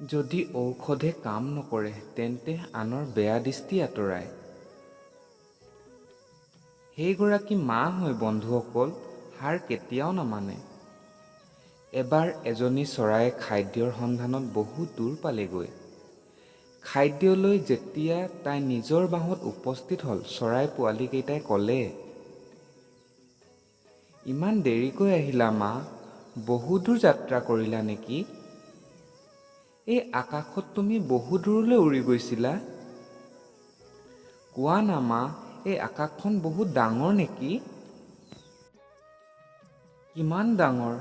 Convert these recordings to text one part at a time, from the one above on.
যদি ঔষধে কাম নকৰে তেন্তে আনৰ বেয়া দৃষ্টি আঁতৰায়। সেইগৰাকী মা হয় বন্ধুসকল হাৰ কেতিয়াও নামানে। এবাৰ এজনী চৰায়ে খাদ্যৰ সন্ধানত বহু দূৰ পালেগৈ। খাদ্যলৈ যেতিয়া তাই নিজৰ বাহত উপস্থিত হ'ল, চৰাই পোৱালীকেইটাই ক'লে, ইমান দেৰিকৈ আহিলা মা, বহু দূৰ যাত্ৰা কৰিলা নেকি? এই আকাশত তুমি বহু দূৰলৈ উৰি গৈছিলা। কোৱা না মা, এই আকাশখন বহুত ডাঙৰ নেকি? কিমান ডাঙৰ?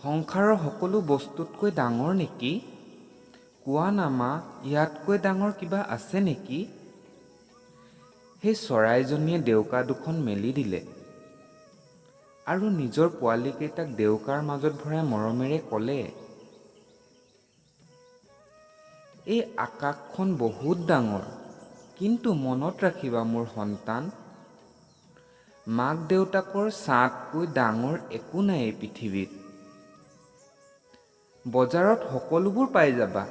সংসাৰৰ সকলো বস্তুতকৈ ডাঙৰ নেকি? কোৱা না মা, ইয়াতকৈ ডাঙৰ কিবা আছে নেকি? সেই চৰাইজনীয়ে ডেউকা দুখন মেলি দিলে আৰু নিজৰ পোৱালীকেইটাক ডেউকাৰ মাজত ভৰাই মৰমেৰে ক'লে, এই আকাশখন বহুত ডাঙৰ, কিন্তু মনত ৰাখিবা মোৰ সন্তান, মাক দেউতাকৰ ছাঁতকৈ ডাঙৰ একো নাই এই পৃথিৱীত। বজাৰত সকলোবোৰ পাই যাবা,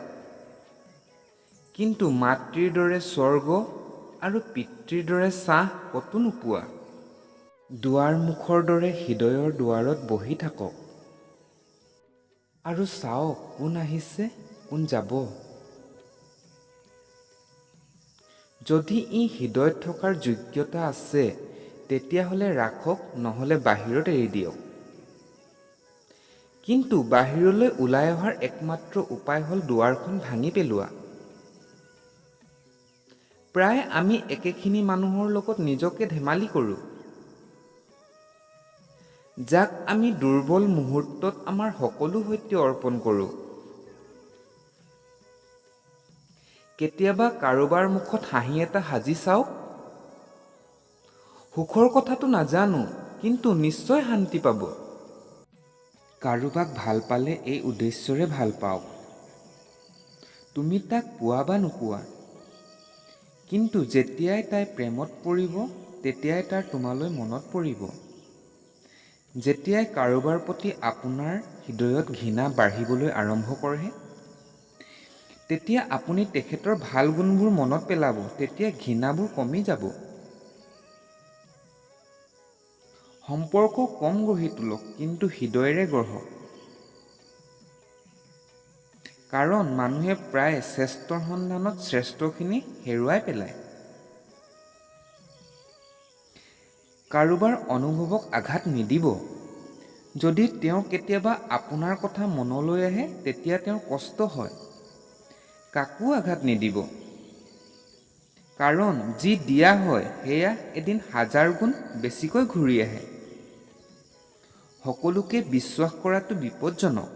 কিন্তু মাতৃৰ দৰে স্বৰ্গ আৰু পিতৃৰ দৰে ছাঁ ক'তো নোপোৱা। দুৱাৰ মুখৰ দৰে হৃদয়ৰ দুৱাৰত বহি থাকক আৰু চাওক কোন আহিছে কোন যাব। যদি ই হৃদয়ত থকাৰ যোগ্যতা আছে তেতিয়াহ'লে ৰাখক, নহ'লে বাহিৰত এৰি দিয়ক। কিন্তু বাহিৰলৈ ওলাই অহাৰ একমাত্ৰ উপায় হ'ল দুৱাৰখন ভাঙি পেলোৱা। প্ৰায় আমি একেখিনি মানুহৰ লগত নিজকে ধেমালি কৰোঁ, যাক আমি দুৰ্বল মুহূৰ্তত আমাৰ সকলো সৈতে অৰ্পণ কৰোঁ। কেতিয়াবা কাৰোবাৰ মুখত হাঁহি এটা সাজি চাওক। সুখৰ কথাটো নাজানো, কিন্তু নিশ্চয় শান্তি পাব। কাৰোবাক ভাল পালে এই উদ্দেশ্যৰে ভাল পাওক। তুমি তাক পোৱা বা নোপোৱা, কিন্তু যেতিয়াই তাই প্ৰেমত পৰিব তেতিয়াই তাৰ তোমালৈ মনত পৰিব। যেতিয়াই কাৰোবাৰ প্ৰতি আপোনাৰ হৃদয়ত ঘৃণা বাঢ়িবলৈ আৰম্ভ কৰে, তেতিয়া আপুনি তেখেতৰ ভাল গুণবোৰ মনত পেলাব, তেতিয়া ঘৃণাবোৰ কমি যাব। সম্পৰ্ক কম গঢ়ি তোলক, কিন্তু হৃদয়েৰে গঢ়ক। কাৰণ মানুহে প্ৰায় শ্ৰেষ্ঠৰ সন্ধানত শ্ৰেষ্ঠখিনি হেৰুৱাই পেলায়। কাৰোবাৰ অনুভৱক আঘাত নিদিব। যদি তেওঁ কেতিয়াবা আপোনাৰ কথা মনলৈ আহে তেতিয়া তেওঁৰ কষ্ট হয়। কাকো আঘাত নিদিব, কাৰণ যি দিয়া হয় সেয়া এদিন 1000 গুণ বেছিকৈ ঘূৰি আহে। সকলোকে বিশ্বাস কৰাটো বিপদজনক,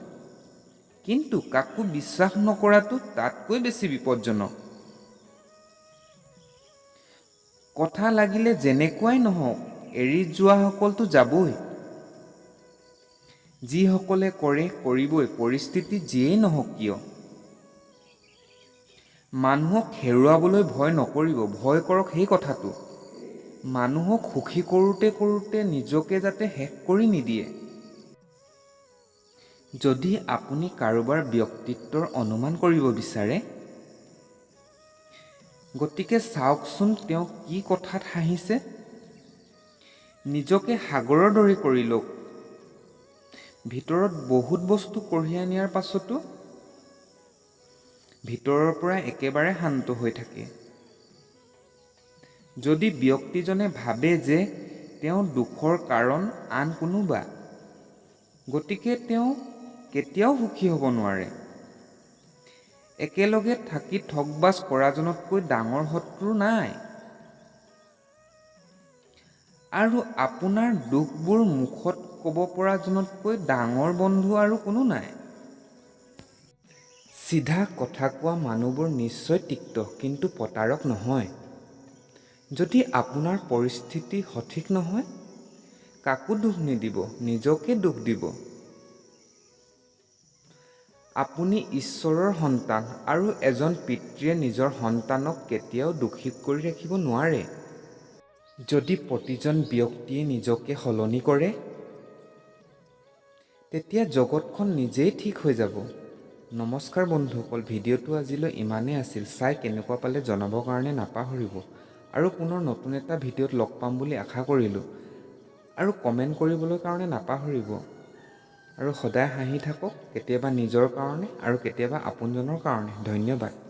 কিন্তু কাকো বিশ্বাস নকৰাটো তাতকৈ বেছি বিপদজনক। কথা লাগিলে যেনেকুৱাই নহওক, এৰি যোৱাসকলতো যাবই। যিসকলে কৰে কৰিবই, পৰিস্থিতি যিয়েই নহওক কিয়। মানুহক হেৰুৱাবলৈ ভয় নকৰিব, ভয় কৰক সেই কথাটো, মানুহক সুখী কৰোঁতে কৰোঁতে নিজকে যাতে শেষ কৰি নিদিয়ে। যদি আপুনি কাৰোবাৰ ব্যক্তিত্বৰ অনুমান কৰিব বিচাৰে, গতিকে চাওকচোন তেওঁ কি কথাত হাঁহিছে। নিজকে সাগৰৰ দৰে কৰি লওক। ভিতৰত বহুত বস্তু কঢ়িয়াই নিয়াৰ পাছতো ভিতৰৰ পৰা একেবাৰে শান্ত হৈ থাকে। যদি ব্যক্তিজনে ভাবে যে তেওঁৰ দুখৰ কাৰণ আন কোনোবা, গতিকে তেওঁ কেতিয়াও সুখী হ'ব নোৱাৰে। একেলগে থাকি ঠগবাজ কৰাজনতকৈ ডাঙৰ শত্ৰু নাই। আৰু আপোনাৰ দুখবোৰ মুখত ক'ব পৰাজনতকৈ ডাঙৰ বন্ধু আৰু কোনো নাই। চিধা কথা কোৱা মানুহবোৰ নিশ্চয় তিক্ত, কিন্তু প্ৰতাৰক নহয়। যদি আপোনাৰ পৰিস্থিতি সঠিক নহয়, কাকো দুখ নিদিব, নিজকে দুখ দিব। আপুনি ঈশ্বৰৰ সন্তান, আৰু এজন পিতৃয়ে নিজৰ সন্তানক কেতিয়াও দোষী কৰি ৰাখিব নোৱাৰে। যদি প্ৰতিজন ব্যক্তিয়ে নিজকে সলনি কৰে, তেতিয়া জগতখন নিজেই ঠিক হৈ যাব। নমস্কাৰ বন্ধুসকল, ভিডিঅ'টো আজিলৈ ইমানেই আছিল। চাই কেনেকুৱা পালে জনাবৰ কাৰণে নাপাহৰিব। আৰু পুনৰ নতুন এটা ভিডিঅ'ত লগ পাম বুলি আশা কৰিলোঁ। আৰু কমেণ্ট কৰিবলৈ কাৰণে নাপাহৰিব। আৰু সদায় হাঁহি থাকক, কেতিয়াবা নিজৰ কাৰণে আৰু কেতিয়াবা আপোনজনৰ কাৰণে। ধন্যবাদ।